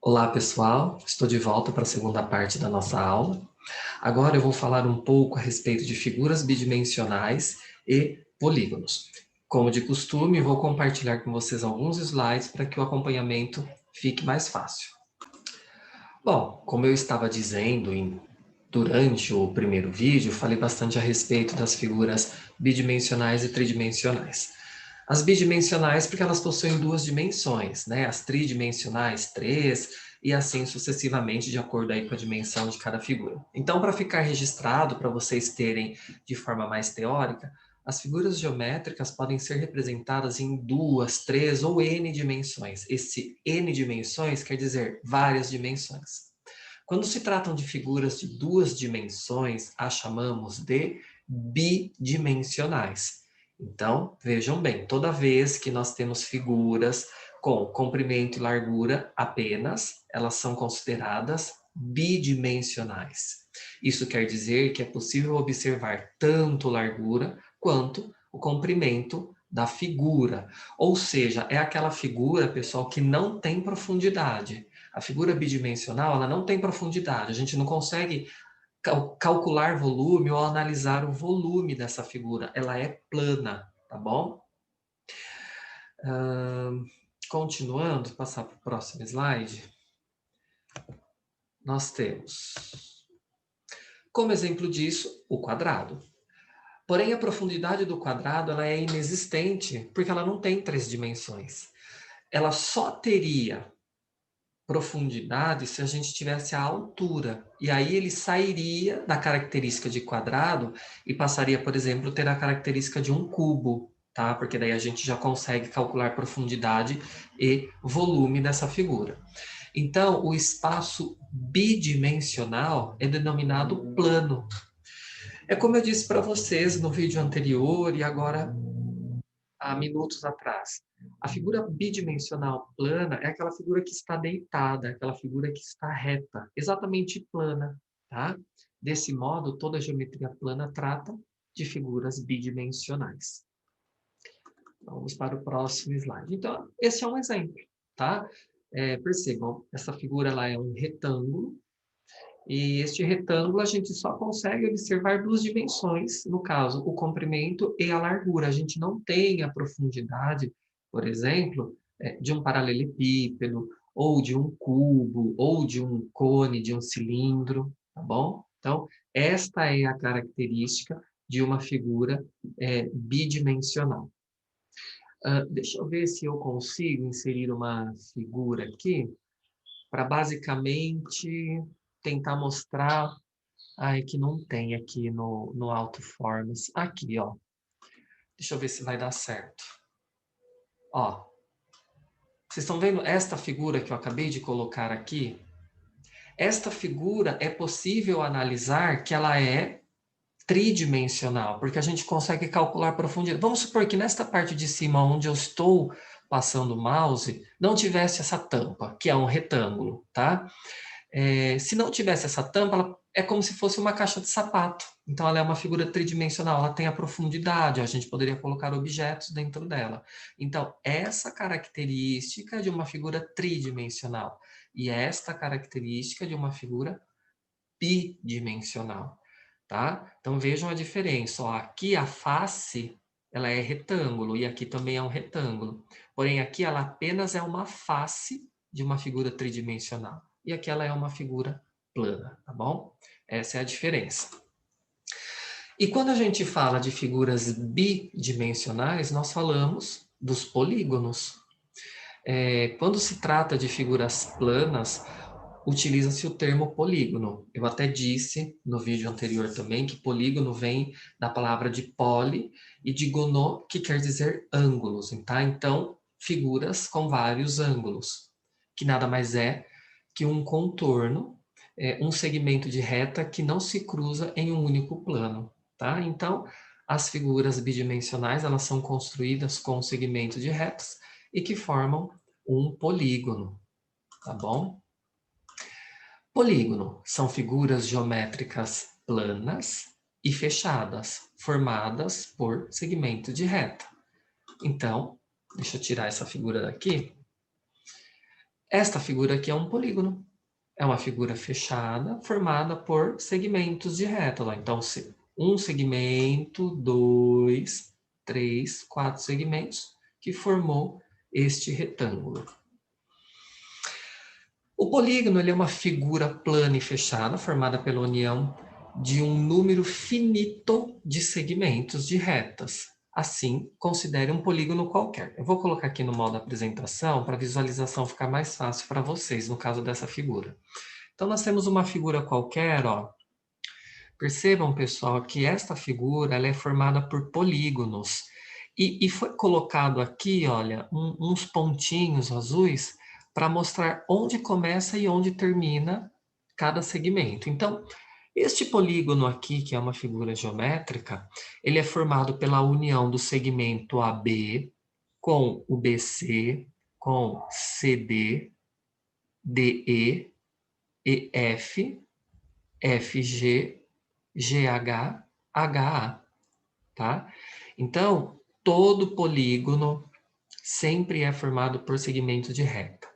Olá, pessoal. Estou de volta para a segunda parte da nossa aula. Agora eu vou falar um pouco a respeito de figuras bidimensionais e polígonos. Como de costume, vou compartilhar com vocês alguns slides para que o acompanhamento fique mais fácil. Bom, como eu estava dizendo durante o primeiro vídeo, falei bastante a respeito das figuras bidimensionais e tridimensionais. As bidimensionais porque elas possuem duas dimensões, né? As tridimensionais, três, e assim sucessivamente, de acordo aí com a dimensão de cada figura. Então, para ficar registrado, para vocês terem de forma mais teórica, as figuras geométricas podem ser representadas em duas, três ou n dimensões. Esse n dimensões quer dizer várias dimensões. Quando se tratam de figuras de duas dimensões, as chamamos de bidimensionais. Então, vejam bem, toda vez que nós temos figuras com comprimento e largura apenas, elas são consideradas bidimensionais. Isso quer dizer que é possível observar tanto largura quanto o comprimento da figura. Ou seja, é aquela figura, pessoal, que não tem profundidade. A figura bidimensional, ela não tem profundidade. A gente não consegue calcular volume ou analisar o volume dessa figura. Ela é plana, tá bom? Continuando, passar para o próximo slide. Nós temos, como exemplo disso, o quadrado. Porém, a profundidade do quadrado ela é inexistente, porque ela não tem três dimensões. Ela só teria profundidade se a gente tivesse a altura. E aí ele sairia da característica de quadrado e passaria, por exemplo, a ter a característica de um cubo, tá? Porque daí a gente já consegue calcular profundidade e volume dessa figura. Então, o espaço bidimensional é denominado plano. É como eu disse para vocês no vídeo anterior e agora há minutos atrás. A figura bidimensional plana é aquela figura que está deitada, aquela figura que está reta, exatamente plana, tá? Desse modo, toda geometria plana trata de figuras bidimensionais. Vamos para o próximo slide. Então, esse é um exemplo, tá? Percebam, essa figura lá é um retângulo, e este retângulo a gente só consegue observar duas dimensões, no caso, o comprimento e a largura. A gente não tem a profundidade, por exemplo, de um paralelepípedo, ou de um cubo, ou de um cone, de um cilindro, tá bom? Então, esta é a característica de uma figura bidimensional. Deixa eu ver se eu consigo inserir uma figura aqui, para basicamente tentar mostrar. Ai, que não tem aqui no AutoForms. Aqui, ó. Deixa eu ver se vai dar certo. Ó. Vocês estão vendo esta figura que eu acabei de colocar aqui? Esta figura é possível analisar que ela é tridimensional, porque a gente consegue calcular a profundidade. Vamos supor que nesta parte de cima, onde eu estou passando o mouse, não tivesse essa tampa, que é um retângulo, tá? Se não tivesse essa tampa, ela é como se fosse uma caixa de sapato. Então, ela é uma figura tridimensional, ela tem a profundidade, a gente poderia colocar objetos dentro dela. Então, essa característica de uma figura tridimensional e esta característica de uma figura bidimensional, tá? Então, vejam a diferença. Ó, aqui a face, ela é retângulo, e aqui também é um retângulo. Porém, aqui ela apenas é uma face de uma figura tridimensional. E aqui ela é uma figura plana, tá bom? Essa é a diferença. E quando a gente fala de figuras bidimensionais, nós falamos dos polígonos. Quando se trata de figuras planas, utiliza-se o termo polígono. Eu até disse no vídeo anterior também que polígono vem da palavra de poli e de gono, que quer dizer ângulos, tá? Então, figuras com vários ângulos, que nada mais é que um contorno, um segmento de reta que não se cruza em um único plano, tá? Então, as figuras bidimensionais, elas são construídas com um segmento de retas e que formam um polígono, tá bom? Polígono são figuras geométricas planas e fechadas, formadas por segmento de reta. Então, deixa eu tirar essa figura daqui. Esta figura aqui é um polígono. É uma figura fechada, formada por segmentos de reta. Então, um segmento, dois, três, quatro segmentos, que formou este retângulo. O polígono ele é uma figura plana e fechada, formada pela união de um número finito de segmentos de retas. Assim, considere um polígono qualquer. Eu vou colocar aqui no modo apresentação para a visualização ficar mais fácil para vocês, no caso dessa figura. Então, nós temos uma figura qualquer, ó. Percebam, pessoal, que esta figura ela é formada por polígonos. E foi colocado aqui, olha, uns pontinhos azuis para mostrar onde começa e onde termina cada segmento. Então, este polígono aqui, que é uma figura geométrica, ele é formado pela união do segmento AB com o BC, com CD, DE, EF, FG, GH, HA, tá? Então, todo polígono sempre é formado por segmentos de reta.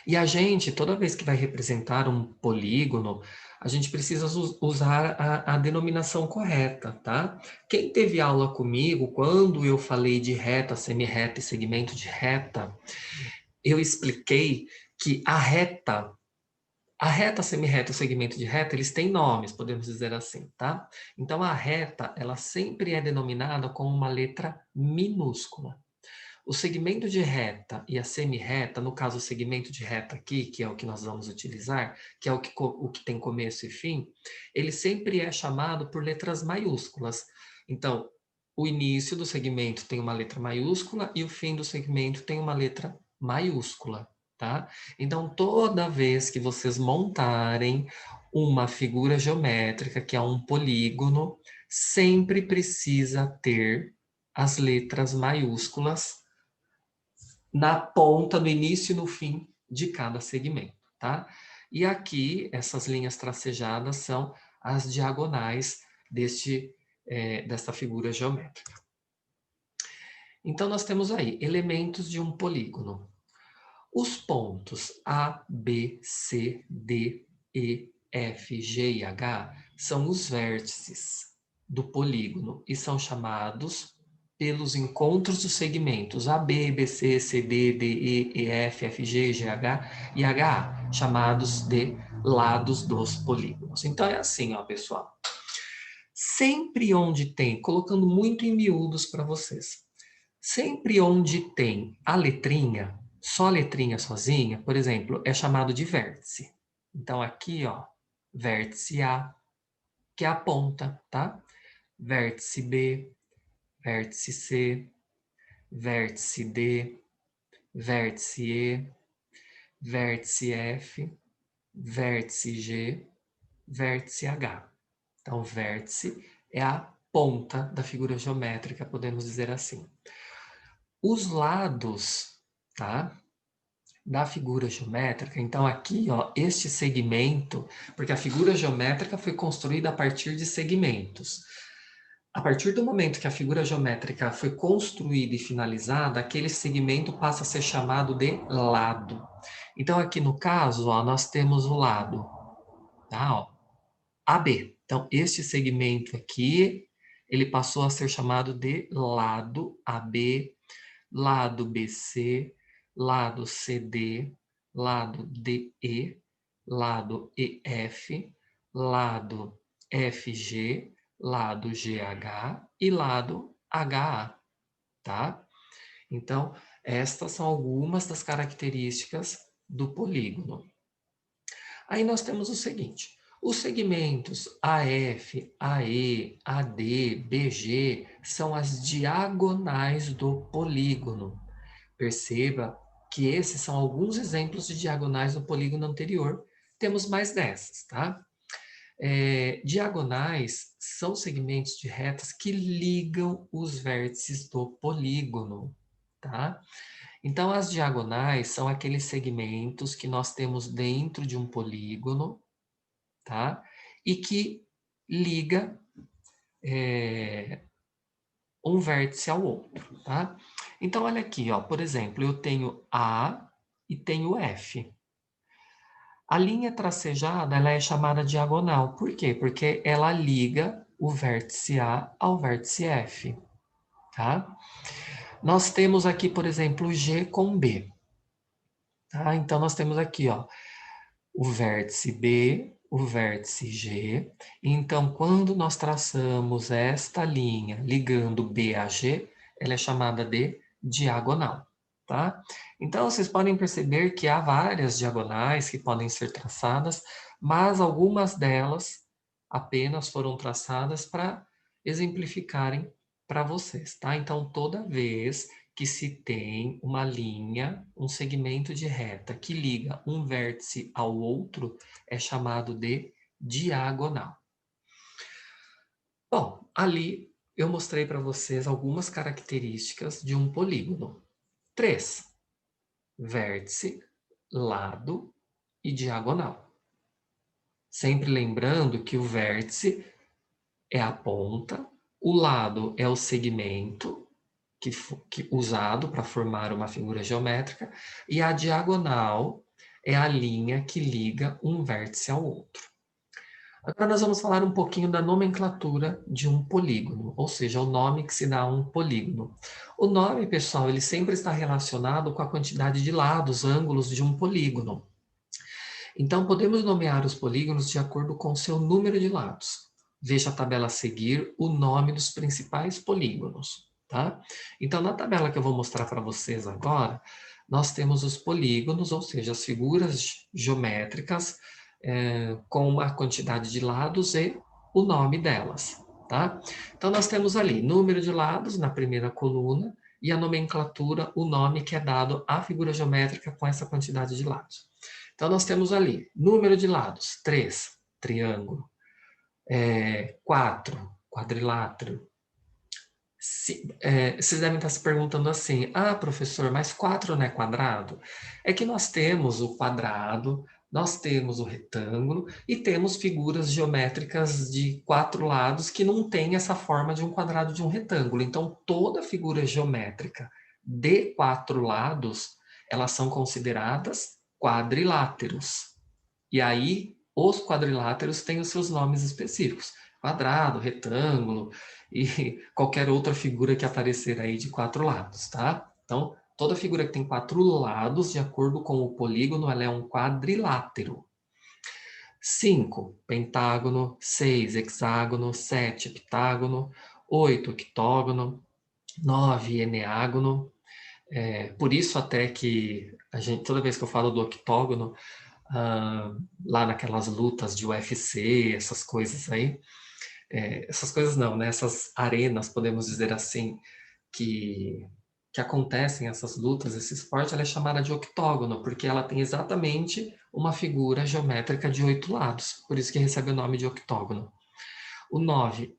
E a gente, toda vez que vai representar um polígono, a gente precisa usar a denominação correta, tá? Quem teve aula comigo, quando eu falei de reta, semirreta e segmento de reta, eu expliquei que a reta, semirreta e o segmento de reta, eles têm nomes, podemos dizer assim, tá? Então, a reta, ela sempre é denominada com uma letra minúscula. O segmento de reta e a semirreta, no caso o segmento de reta aqui, que é o que nós vamos utilizar, que é o que tem começo e fim, ele sempre é chamado por letras maiúsculas. Então, o início do segmento tem uma letra maiúscula e o fim do segmento tem uma letra maiúscula, tá? Então, toda vez que vocês montarem uma figura geométrica, que é um polígono, sempre precisa ter as letras maiúsculas na ponta, no início e no fim de cada segmento, tá? E aqui, essas linhas tracejadas são as diagonais desta figura geométrica. Então, nós temos aí elementos de um polígono. Os pontos A, B, C, D, E, F, G e H são os vértices do polígono e são chamados pelos encontros dos segmentos A, B, B, C, C, D, D, E, F, F, G, G, H e H, chamados de lados dos polígonos. Então é assim, ó, pessoal. Sempre onde tem, colocando muito em miúdos para vocês, sempre onde tem a letrinha, só a letrinha sozinha, por exemplo, é chamado de vértice. Então aqui, ó, vértice A, que é a ponta, tá? Vértice B, vértice C, vértice D, vértice E, vértice F, vértice G, vértice H. Então, vértice é a ponta da figura geométrica, podemos dizer assim. Os lados, tá? Da figura geométrica, então aqui, ó, este segmento, porque a figura geométrica foi construída a partir de segmentos. A partir do momento que a figura geométrica foi construída e finalizada, aquele segmento passa a ser chamado de lado. Então, aqui no caso, ó, nós temos o lado, tá? Ó, AB. Então, este segmento aqui, ele passou a ser chamado de lado AB, lado BC, lado CD, lado DE, lado EF, lado FG, lado GH e lado HA, tá? Então, estas são algumas das características do polígono. Aí nós temos o seguinte: os segmentos AF, AE, AD, BG são as diagonais do polígono. Perceba que esses são alguns exemplos de diagonais do polígono anterior. Temos mais dessas, tá? Diagonais são segmentos de retas que ligam os vértices do polígono, tá? Então, as diagonais são aqueles segmentos que nós temos dentro de um polígono, tá? E que liga um vértice ao outro, tá? Então, olha aqui, ó, por exemplo, eu tenho A e tem o F. A linha tracejada, ela é chamada diagonal. Por quê? Porque ela liga o vértice A ao vértice F, tá? Nós temos aqui, por exemplo, G com B, tá? Então, nós temos aqui, ó, o vértice B, o vértice G. Então, quando nós traçamos esta linha ligando B a G, ela é chamada de diagonal, tá? Então, vocês podem perceber que há várias diagonais que podem ser traçadas, mas algumas delas apenas foram traçadas para exemplificarem para vocês, tá? Então, toda vez que se tem uma linha, um segmento de reta que liga um vértice ao outro, é chamado de diagonal. Bom, ali eu mostrei para vocês algumas características de um polígono. 3: vértice, lado e diagonal. Sempre lembrando que o vértice é a ponta, o lado é o segmento usado para formar uma figura geométrica, e a diagonal é a linha que liga um vértice ao outro. Agora nós vamos falar um pouquinho da nomenclatura de um polígono, ou seja, o nome que se dá a um polígono. O nome, pessoal, ele sempre está relacionado com a quantidade de lados, ângulos de um polígono. Então, podemos nomear os polígonos de acordo com seu número de lados. Veja a tabela a seguir o nome dos principais polígonos, tá? Então, na tabela que eu vou mostrar para vocês agora, nós temos os polígonos, ou seja, as figuras geométricas com uma quantidade de lados e o nome delas, tá? Então, nós temos ali número de lados na primeira coluna e a nomenclatura, o nome que é dado à figura geométrica com essa quantidade de lados. Então, nós temos ali, número de lados, 3, triângulo, 4, quadrilátero. Vocês devem estar se perguntando assim, professor, mas 4 não é quadrado? É que nós temos o quadrado, nós temos o retângulo e temos figuras geométricas de 4 lados que não tem essa forma de um quadrado de um retângulo. Então, toda figura geométrica de 4 lados, elas são consideradas quadriláteros. E aí, os quadriláteros têm os seus nomes específicos. Quadrado, retângulo e qualquer outra figura que aparecer aí de 4 lados, tá? Então, toda figura que tem 4 lados, de acordo com o polígono, ela é um quadrilátero. 5, pentágono. 6, hexágono. 7, heptágono. 8, octógono. 9, eneágono. Por isso até que toda vez que eu falo do octógono, lá naquelas lutas de UFC, essas coisas aí, essas coisas não, né? Essas arenas, podemos dizer assim, que acontecem essas lutas, esse esporte, ela é chamada de octógono, porque ela tem exatamente uma figura geométrica de 8 lados, por isso que recebe o nome de octógono. O 9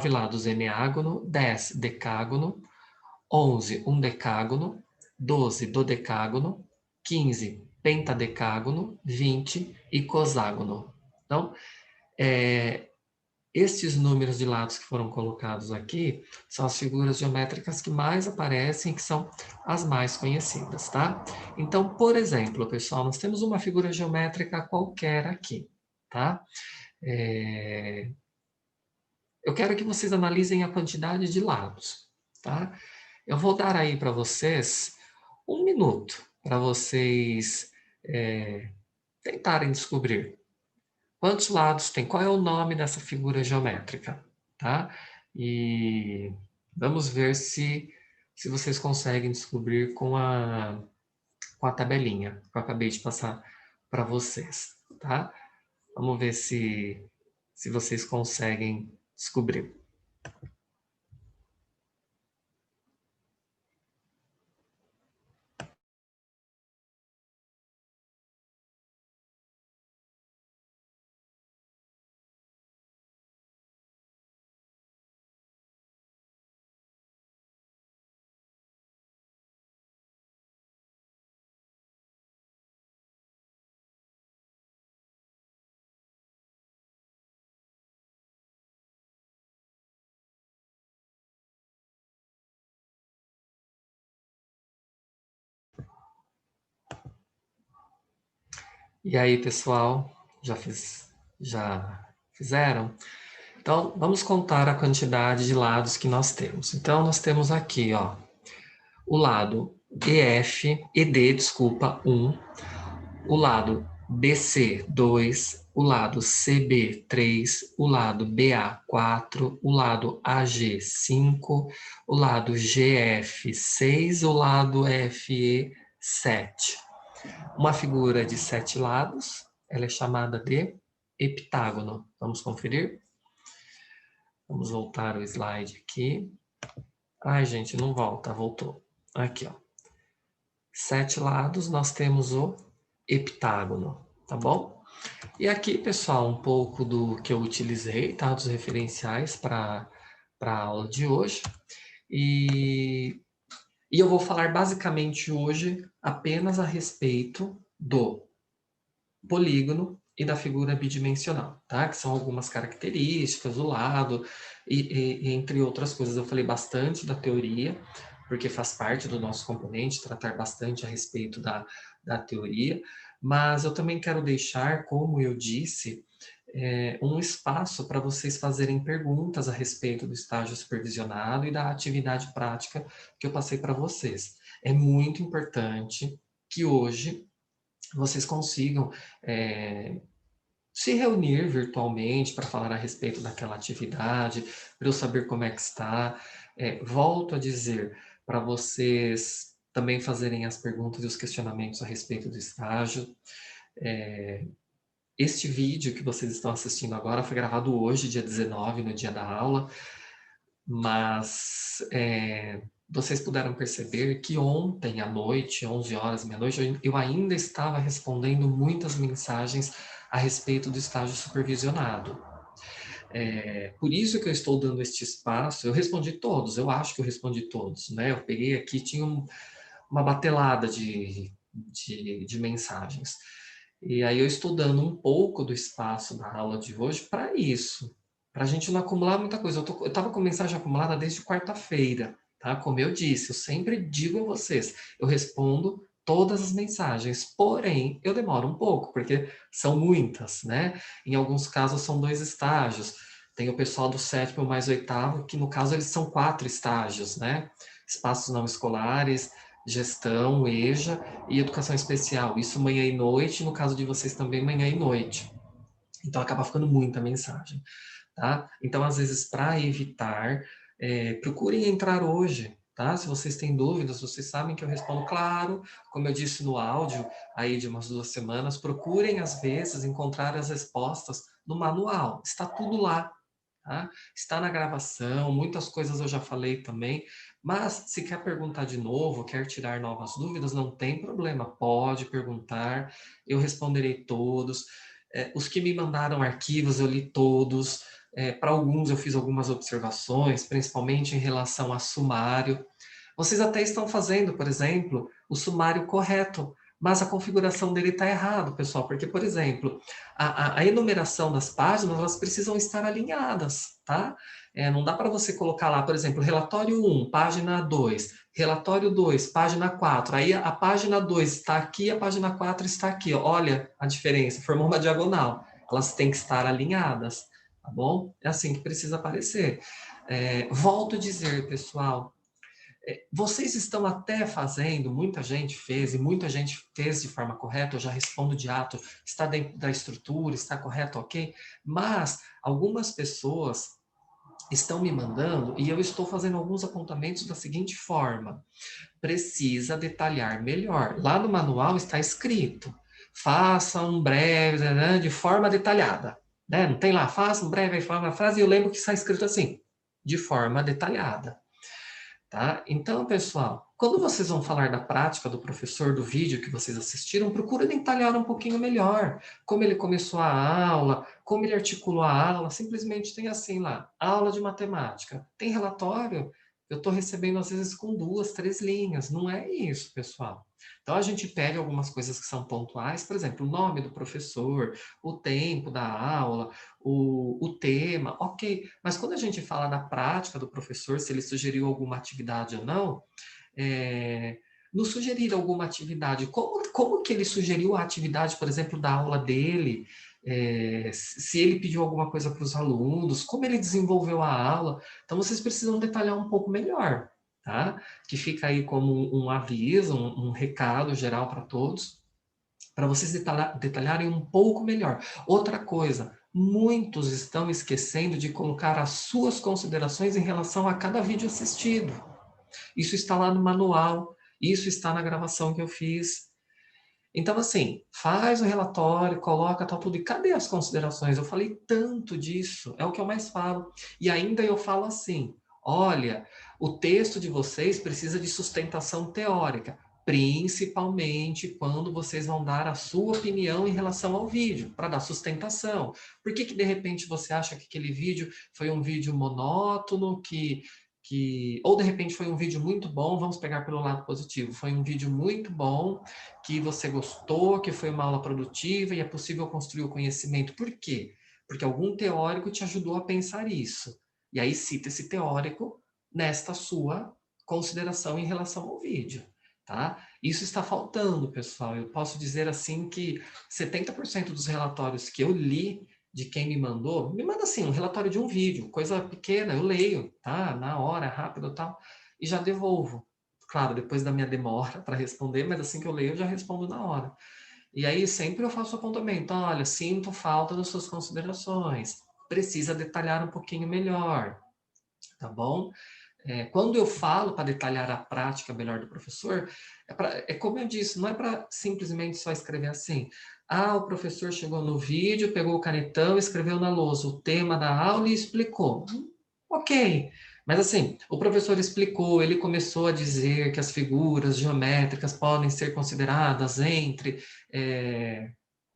lados, eneágono. 10, decágono. 11, undecágono. 12, dodecágono. 15, pentadecágono. 20, icoságono. Então, estes números de lados que foram colocados aqui são as figuras geométricas que mais aparecem, que são as mais conhecidas, tá? Então, por exemplo, pessoal, nós temos uma figura geométrica qualquer aqui, tá? Eu quero que vocês analisem a quantidade de lados, tá? Eu vou dar aí para vocês 1 minuto para vocês tentarem descobrir quantos lados tem, qual é o nome dessa figura geométrica, tá? E vamos ver se vocês conseguem descobrir com a tabelinha que eu acabei de passar para vocês, tá? Vamos ver se vocês conseguem descobrir. E aí, pessoal, já fizeram? Então, vamos contar a quantidade de lados que nós temos. Então, nós temos aqui, ó, o lado ED, desculpa, 1, o lado BC, 2, o lado CB, 3, o lado BA, 4, o lado AG, 5, o lado GF, 6, o lado FE, 7. Uma figura de 7 lados, ela é chamada de heptágono. Vamos conferir? Vamos voltar o slide aqui. Ai, gente, não volta, voltou. Aqui, ó. 7 lados, nós temos o heptágono, tá bom? E aqui, pessoal, um pouco do que eu utilizei, tá? Dos referenciais para a aula de hoje. E eu vou falar basicamente hoje apenas a respeito do polígono e da figura bidimensional, tá? Que são algumas características, o lado, e entre outras coisas. Eu falei bastante da teoria, porque faz parte do nosso componente, tratar bastante a respeito da teoria, mas eu também quero deixar, como eu disse, um espaço para vocês fazerem perguntas a respeito do estágio supervisionado e da atividade prática que eu passei para vocês. É muito importante que hoje vocês consigam se reunir virtualmente para falar a respeito daquela atividade, para eu saber como é que está. Volto a dizer para vocês também fazerem as perguntas e os questionamentos a respeito do estágio. Este vídeo que vocês estão assistindo agora foi gravado hoje, dia 19, no dia da aula, mas vocês puderam perceber que ontem à noite, 11 horas, meia-noite, eu ainda estava respondendo muitas mensagens a respeito do estágio supervisionado. Por isso que eu estou dando este espaço. Eu respondi todos, eu acho que eu respondi todos, né? Eu peguei aqui, tinha uma batelada de mensagens. E aí eu estou dando um pouco do espaço da aula de hoje para isso, para a gente não acumular muita coisa. Eu estava com mensagem acumulada desde quarta-feira, tá? Como eu disse, eu sempre digo a vocês, eu respondo todas as mensagens, porém, eu demoro um pouco, porque são muitas, né? Em alguns casos são 2 estágios. Tem o pessoal do 7º mais 8º, que no caso eles são 4 estágios, né? Espaços não escolares, gestão, EJA e educação especial. Isso manhã e noite, no caso de vocês também manhã e noite. Então acaba ficando muita mensagem, tá? Então, às vezes, para evitar, procurem entrar hoje, tá? Se vocês têm dúvidas, vocês sabem que eu respondo, claro, como eu disse no áudio aí de umas 2 semanas, procurem, às vezes, encontrar as respostas no manual, está tudo lá, tá? Está na gravação, muitas coisas eu já falei também, mas se quer perguntar de novo, quer tirar novas dúvidas, não tem problema, pode perguntar, eu responderei todos. Os que me mandaram arquivos, eu li todos. Para alguns eu fiz algumas observações, principalmente em relação a sumário. Vocês até estão fazendo, por exemplo, o sumário correto, mas a configuração dele está errado, pessoal, porque, por exemplo, a enumeração das páginas, elas precisam estar alinhadas, tá? Não dá para você colocar lá, por exemplo, relatório 1, página 2, relatório 2, página 4, aí a página 2 está aqui, a página 4 está aqui, olha a diferença, formou uma diagonal, elas têm que estar alinhadas, tá bom? É assim que precisa aparecer. Volto a dizer, pessoal, vocês estão até fazendo, muita gente fez, e muita gente fez de forma correta, eu já respondo de ato, está dentro da estrutura, está correto, ok? Mas algumas pessoas estão me mandando e eu estou fazendo alguns apontamentos da seguinte forma: precisa detalhar melhor. Lá no manual está escrito, faça um breve, né, de forma detalhada. Né? Não tem lá, faça um breve, forma frase, e eu lembro que está escrito assim, de forma detalhada. Tá? Então, pessoal, quando vocês vão falar da prática do professor, do vídeo que vocês assistiram, procura detalhar um pouquinho melhor. Como ele começou a aula, como ele articulou a aula, simplesmente tem assim lá, aula de matemática. Tem relatório? Eu estou recebendo às vezes com 2, 3 linhas. Não é isso, pessoal. Então, a gente pega algumas coisas que são pontuais, por exemplo, o nome do professor, o tempo da aula, o tema, ok. Mas quando a gente fala da prática do professor, se ele sugeriu alguma atividade ou não, é, nos sugerir alguma atividade. Como que ele sugeriu a atividade, por exemplo, da aula dele? Se ele pediu alguma coisa para os alunos, como ele desenvolveu a aula. Então, vocês precisam detalhar um pouco melhor, tá? Que fica aí como um aviso, um recado geral para todos, para vocês detalharem um pouco melhor. Outra coisa, muitos estão esquecendo de colocar as suas considerações em relação a cada vídeo assistido. Isso está lá no manual, isso está na gravação que eu fiz. Então, assim, faz o relatório, coloca tal tudo. E cadê as considerações? Eu falei tanto disso, é o que eu mais falo. E ainda eu falo assim, olha, o texto de vocês precisa de sustentação teórica, principalmente quando vocês vão dar a sua opinião em relação ao vídeo, para dar sustentação. Por que de repente você acha que aquele vídeo foi um vídeo monótono, ou de repente foi um vídeo muito bom, vamos pegar pelo lado positivo, foi um vídeo muito bom, que você gostou, que foi uma aula produtiva e é possível construir o conhecimento. Por quê? Porque algum teórico te ajudou a pensar isso. E aí cita esse teórico nesta sua consideração em relação ao vídeo, tá? Isso está faltando, pessoal. Eu posso dizer assim que 70% dos relatórios que eu li de quem me manda assim, um relatório de um vídeo, coisa pequena, eu leio, tá? Na hora, rápido e tal, e já devolvo. Claro, depois da minha demora para responder, mas assim que eu leio, eu já respondo na hora. E aí sempre eu faço o apontamento, olha, sinto falta das suas considerações, precisa detalhar um pouquinho melhor, tá bom? Quando eu falo para detalhar a prática melhor do professor, como eu disse, não é para simplesmente só escrever assim. Ah, o professor chegou no vídeo, pegou o canetão, escreveu na lousa o tema da aula e explicou. Ok, mas assim, o professor explicou, ele começou a dizer que as figuras geométricas podem ser consideradas entre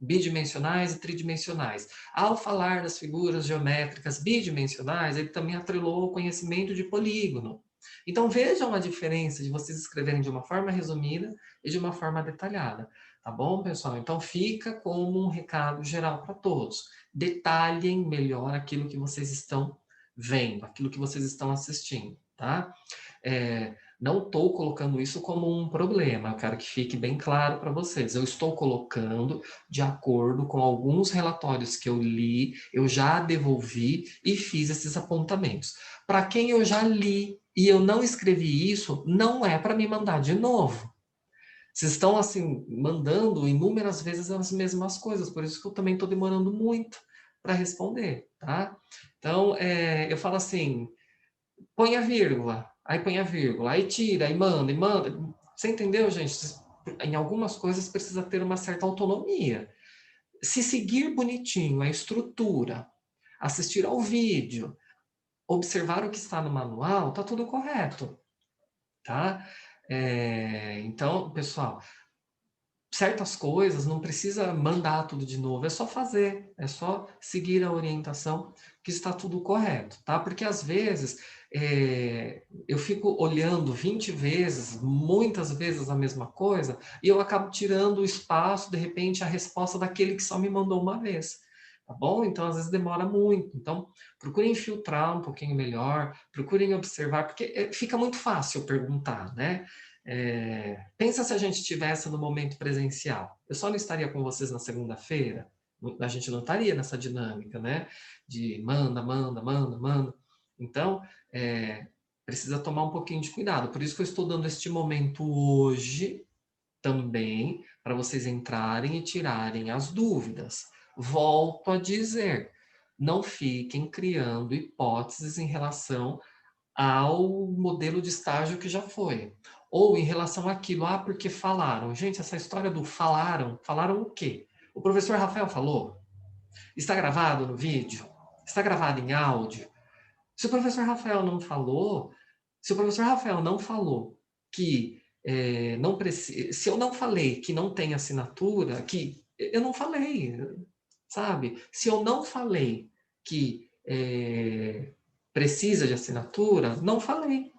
bidimensionais e tridimensionais. Ao falar das figuras geométricas bidimensionais, ele também atrelou o conhecimento de polígono. Então vejam a diferença de vocês escreverem de uma forma resumida e de uma forma detalhada. Tá bom, pessoal? Então fica como um recado geral para todos. Detalhem melhor aquilo que vocês estão vendo, aquilo que vocês estão assistindo, tá? Não estou colocando isso como um problema, eu quero que fique bem claro para vocês. Eu estou colocando de acordo com alguns relatórios que eu li, eu já devolvi e fiz esses apontamentos. Para quem eu já li e eu não escrevi isso, não é para me mandar de novo. Vocês estão, assim, mandando inúmeras vezes as mesmas coisas, por isso que eu também estou demorando muito para responder, tá? Então, eu falo assim, põe a vírgula, aí tira, aí manda, e manda. Você entendeu, gente? Em algumas coisas precisa ter uma certa autonomia. Se seguir bonitinho a estrutura, assistir ao vídeo, observar o que está no manual, tá tudo correto, tá? Então, pessoal, certas coisas não precisa mandar tudo de novo, é só fazer, é só seguir a orientação que está tudo correto, tá? Porque às vezes eu fico olhando 20 vezes, muitas vezes a mesma coisa, e eu acabo tirando o espaço, de repente, a resposta daquele que só me mandou uma vez. Tá bom? Então, às vezes demora muito. Então, procurem filtrar um pouquinho melhor, procurem observar, porque fica muito fácil perguntar, né? Pensa se a gente estivesse no momento presencial. Eu só não estaria com vocês na segunda-feira, a gente não estaria nessa dinâmica, né? De manda, manda, manda, manda. Então, precisa tomar um pouquinho de cuidado. Por isso que eu estou dando este momento hoje também, para vocês entrarem e tirarem as dúvidas. Volto a dizer, não fiquem criando hipóteses em relação ao modelo de estágio que já foi. Ou em relação àquilo, porque falaram. Gente, essa história do falaram o quê? O professor Rafael falou? Está gravado no vídeo? Está gravado em áudio? Se o professor Rafael não falou, se o professor Rafael não falou que não precisa, se eu não falei que não tem assinatura, que eu não falei, sabe? Se eu não falei que precisa de assinatura, não falei.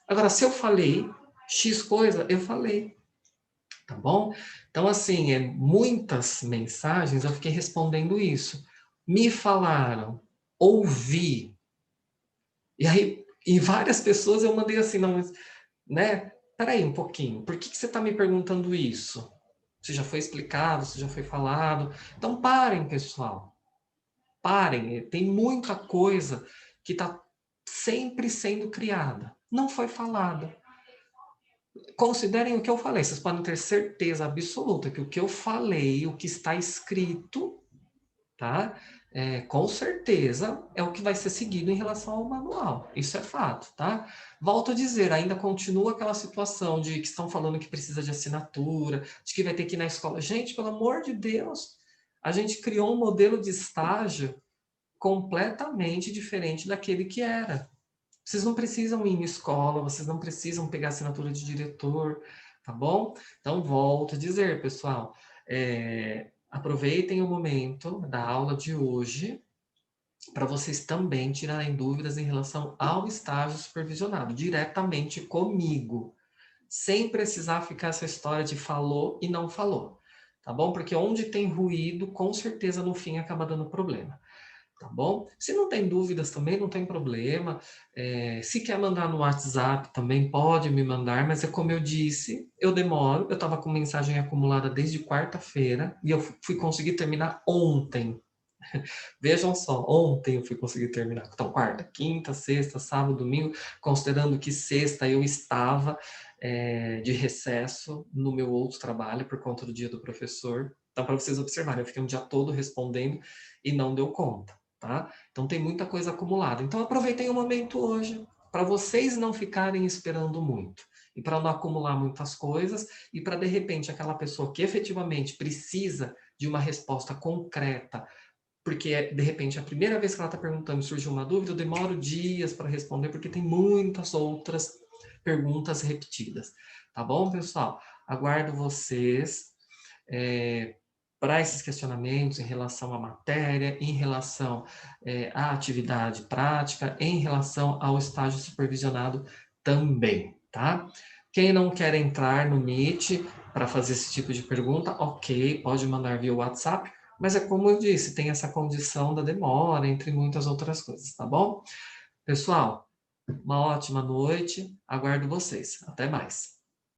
Agora, se eu falei X coisa, eu falei, tá bom? Então, assim, muitas mensagens eu fiquei respondendo isso. Me falaram, ouvi. E aí, em várias pessoas eu mandei assim, não, né? espera aí um pouquinho, por que você está me perguntando isso? Se já foi explicado, se já foi falado. Então parem, pessoal. Parem, tem muita coisa que está sempre sendo criada. Não foi falada. Considerem o que eu falei, vocês podem ter certeza absoluta que o que eu falei, o que está escrito, tá? Com certeza é o que vai ser seguido em relação ao manual. Isso é fato, tá? Volto a dizer, ainda continua aquela situação de que estão falando que precisa de assinatura, de que vai ter que ir na escola. Gente, pelo amor de Deus, a gente criou um modelo de estágio completamente diferente daquele que era. Vocês não precisam ir em escola, vocês não precisam pegar assinatura de diretor, tá bom? Então, volto a dizer, pessoal, aproveitem o momento da aula de hoje para vocês também tirarem dúvidas em relação ao estágio supervisionado, diretamente comigo, sem precisar ficar essa história de falou e não falou, tá bom? Porque onde tem ruído, com certeza no fim acaba dando problema. Tá bom? Se não tem dúvidas também, não tem problema. Se quer mandar no WhatsApp também, pode me mandar, mas é como eu disse, eu demoro. Eu estava com mensagem acumulada desde quarta-feira e eu fui conseguir terminar ontem. Vejam só, ontem eu fui conseguir terminar. Então, quarta, quinta, sexta, sábado, domingo, considerando que sexta eu estava de recesso no meu outro trabalho por conta do dia do professor. Então, para vocês observarem, eu fiquei um dia todo respondendo e não deu conta, tá? Então, tem muita coisa acumulada. Então, aproveitei o momento hoje para vocês não ficarem esperando muito e para não acumular muitas coisas e para, de repente, aquela pessoa que efetivamente precisa de uma resposta concreta porque de repente a primeira vez que ela está perguntando surgiu uma dúvida, eu demoro dias para responder, porque tem muitas outras perguntas repetidas. Tá bom, pessoal? Aguardo vocês para esses questionamentos em relação à matéria, em relação à atividade prática, em relação ao estágio supervisionado também, tá? Quem não quer entrar no Meet para fazer esse tipo de pergunta, ok, pode mandar via WhatsApp, mas é como eu disse, tem essa condição da demora, entre muitas outras coisas, tá bom? Pessoal, uma ótima noite, aguardo vocês. Até mais.